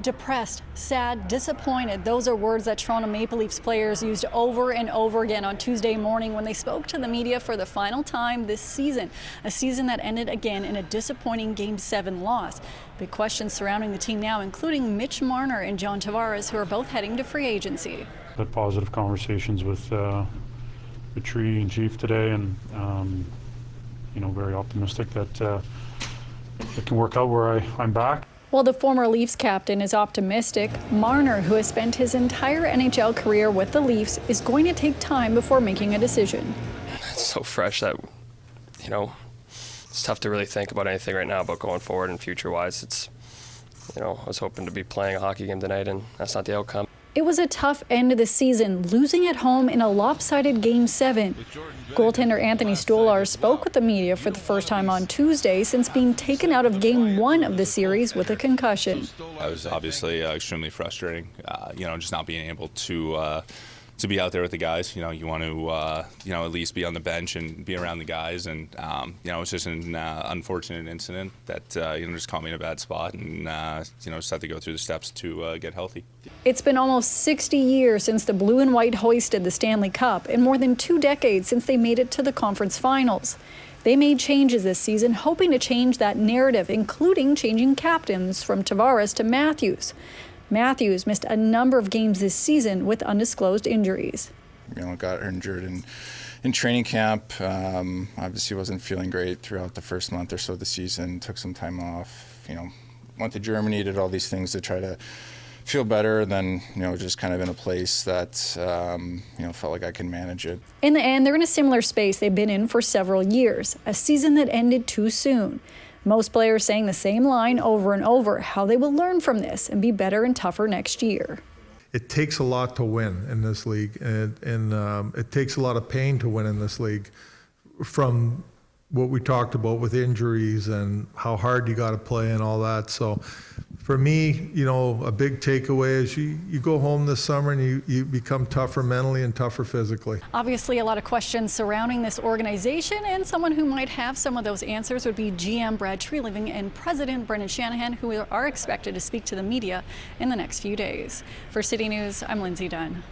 depressed, sad, disappointed. Those are words that Toronto Maple Leafs players used over and over again on Tuesday morning when they spoke to the media for the final time this season. A season that ended again in a disappointing Game 7 loss. Big questions surrounding the team now, including Mitch Marner and John Tavares, who are both heading to free agency. Had positive conversations with Tree and Chief today, and very optimistic that it can work out where I'm back. While the former Leafs captain is optimistic, Marner, who has spent his entire NHL career with the Leafs, is going to take time before making a decision. It's so fresh that, it's tough to really think about anything right now about going forward and future-wise. It's, I was hoping to be playing a hockey game tonight, and that's not the outcome. It was a tough end of the season, losing at home in a lopsided Game 7. Goaltender Anthony Stolarz spoke with the media for the first time on Tuesday since being taken out of Game 1 of the series with a concussion. It was obviously extremely frustrating, just not being able to be out there with the guys. You want to, at least be on the bench and be around the guys. And, it's just an unfortunate incident that, just caught me in a bad spot and, just had to go through the steps to get healthy. It's been almost 60 years since the Blue and White hoisted the Stanley Cup and more than 2 decades since they made it to the conference finals. They made changes this season, hoping to change that narrative, including changing captains from Tavares to Matthews. Matthews missed a number of games this season with undisclosed injuries. Got injured in training camp. Obviously wasn't feeling great throughout the first month or so of the season. Took some time off. Went to Germany, did all these things to try to feel better. Then, just kind of in a place that, felt like I could manage it. In the end, they're in a similar space they've been in for several years. A season that ended too soon. Most players saying the same line over and over, how they will learn from this and be better and tougher next year. It takes a lot to win in this league, and it takes a lot of pain to win in this league, from what we talked about with injuries and how hard you got to play and all that. So for me, a big takeaway is you go home this summer and you become tougher mentally and tougher physically. Obviously, a lot of questions surrounding this organization, and someone who might have some of those answers would be GM Brad Treliving and President Brendan Shanahan, who are expected to speak to the media in the next few days. For City News, I'm Lindsay Dunn.